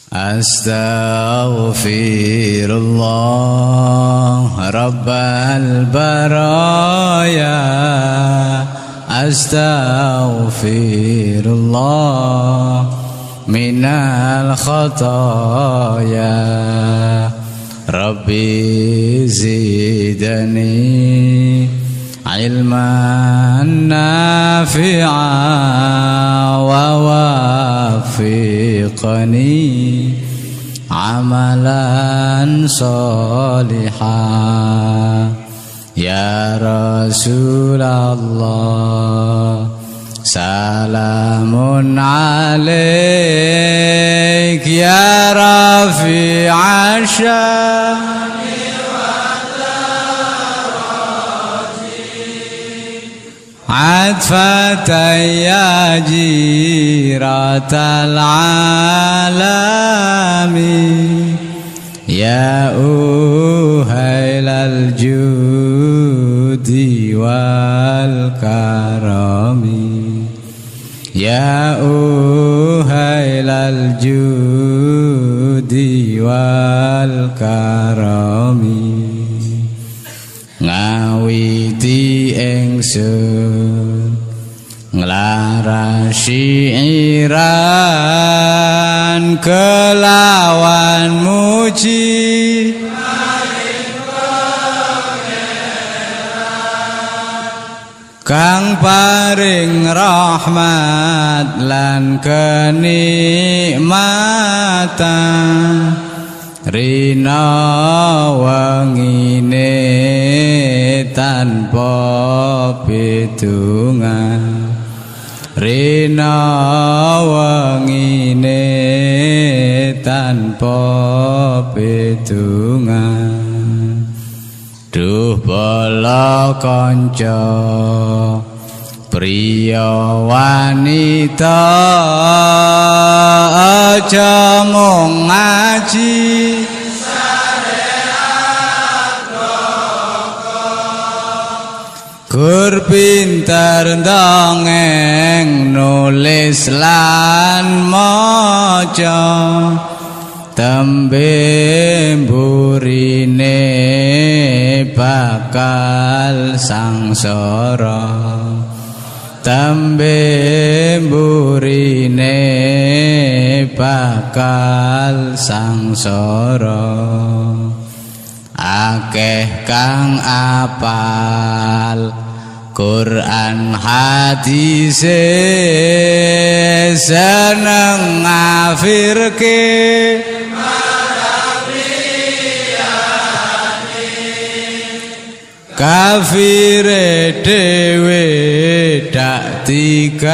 Astaghfirullah Rabbal baraya Astaghfirullah minal khataya Rabbi zidani ilman nafi'a wa wafiqani amalan salihah ya Rasulullah salamun alaik ya rafi'a sya'ni عطفة يا جيرة العالم يا أهيل الجود والكرم يا أهيل الجود والكرم ngawiti ingsun nglarasi iran kelawan muji kang paring rahmat lan kenikmatan rina wangine tanpa bidungan rina wangine tanpa bidungan duh bala kanca priya wanita aja mung ngaji gur pinter ndongeng nulis lan maca tembe mburine bakal sangsara tembe mburine bakal sangsara akeh kang apal Quran hadis seneng ngafirke kafire dhewe dak digatekke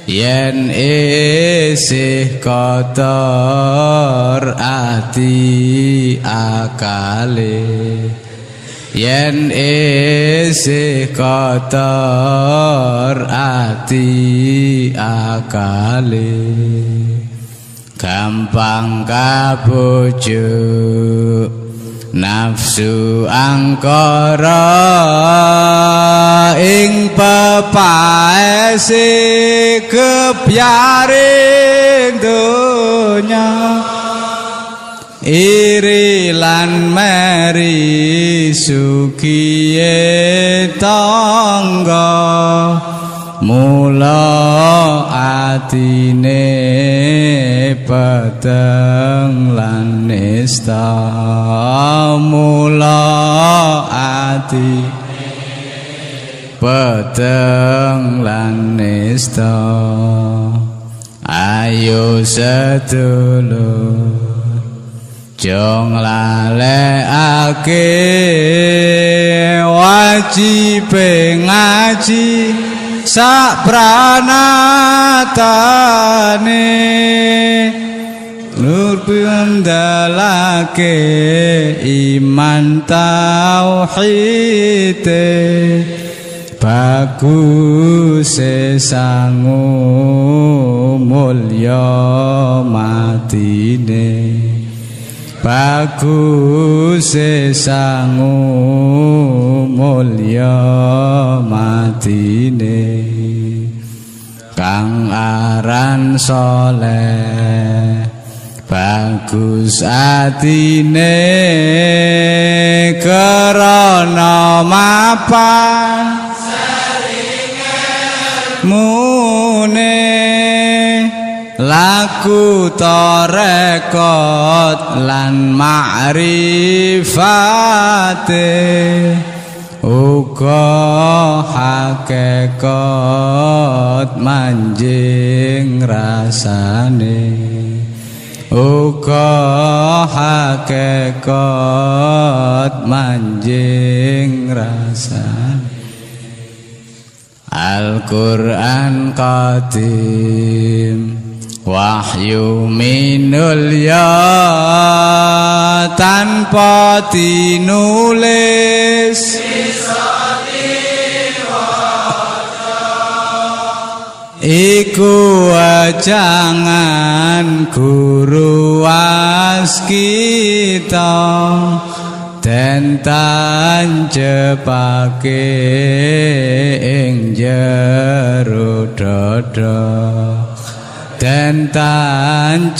yen isih kotor ati akale yen isih kotor ati akale gampang kabujuk nafsu angkara ing pepaese kebyaring donya iri lan meri sukiye tangga mula atine peteng lan nista mula ati peteng lan nista ayo sedulur jong lalekake wajib ngaji sak pranatane nur pindalake iman tauhid bagus sangu mulya matine bagus sangu mulya matine kang aran soleh bagus atine krana mapan mune laku tarekot lan ma'rifate uga hakikat manjing rasane uga hakikat manjing rasane Al-Qur'an qadim wahyu minul ya tanpa dinulis iku ajangan guru waskita den tancepake ing jero dada den tancepake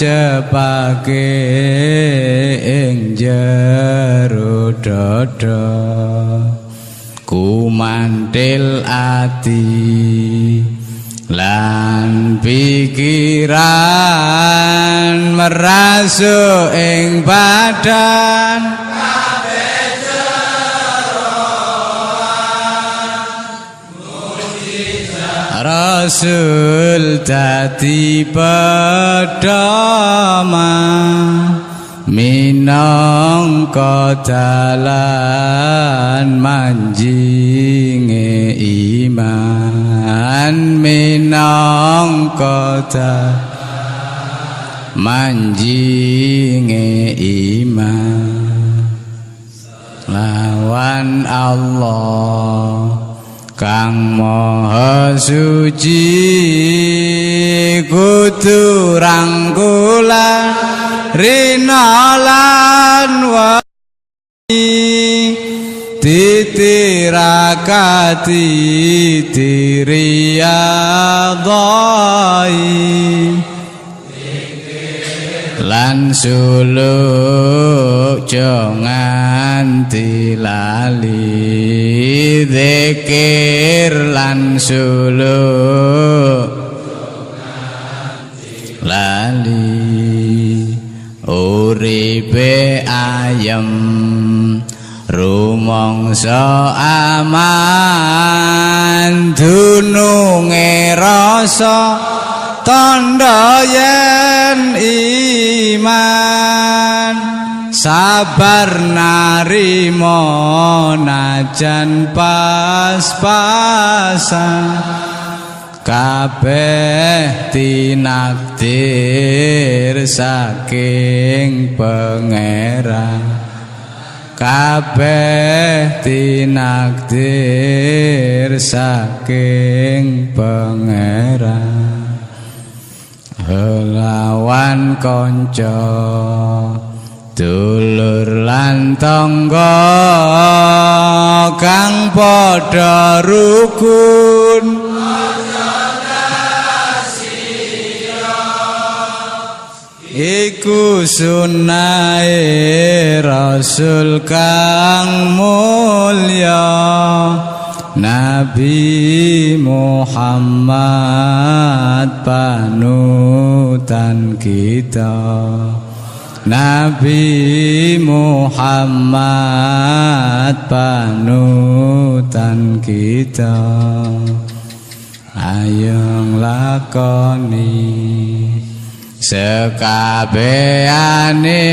ing jero dada kumantil ati lan pikiran merasuk ing badan Rasul dadi pedoman minangka dalan manjinge iman minangka dalan manjinge iman lawan Allah kang maha suci kudu rangkulan rina lan wani titirakati diriyadhai lan suluk jangan dilali zikir lan suluk lali uripe ayem rumangsa aman dununge rasa tandha yen iman sabar narimo najan pas-pasan kabeh tinakdir saking pangeran kabeh tinakdir saking pangeran lawan kanca dulur lan tangga kang padha rukun iku sunnahe Rasul kang mulya Nabi Muhammad panutan kita Nabi Muhammad panutan kita ayo lakoni sekabehane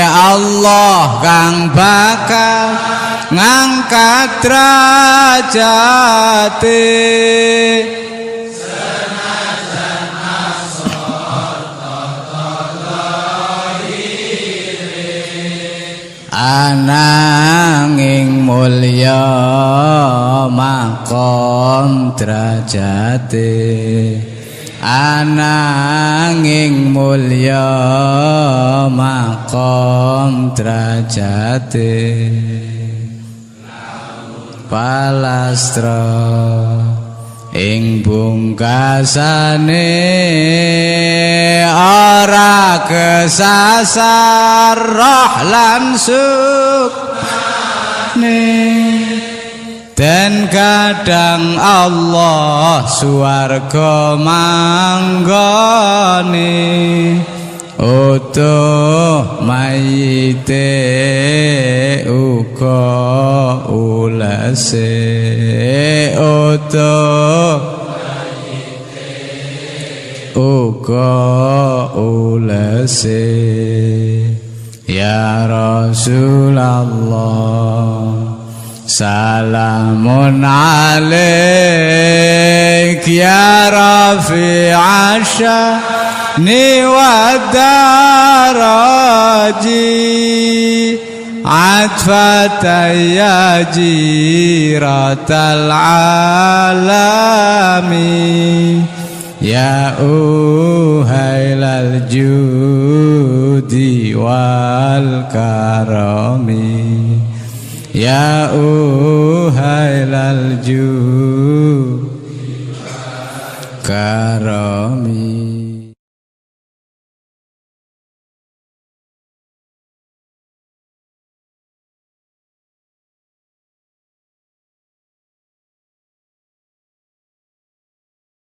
Allah kang bakal ngangkat derajate senajan ananging mulya makom derajate ananging mulya makom derajate palastra ing pungkasane ora kesasar roh lan sukmane dan kadang Allah swarga manggone utuh mayite uga ulese utuh uga ulese ya Rasulullah salamun alaik ya rafi'a sya'ni wa daraji atfatan ya jiratal alami ya uhailal judi wal karami ya uhailal judi karami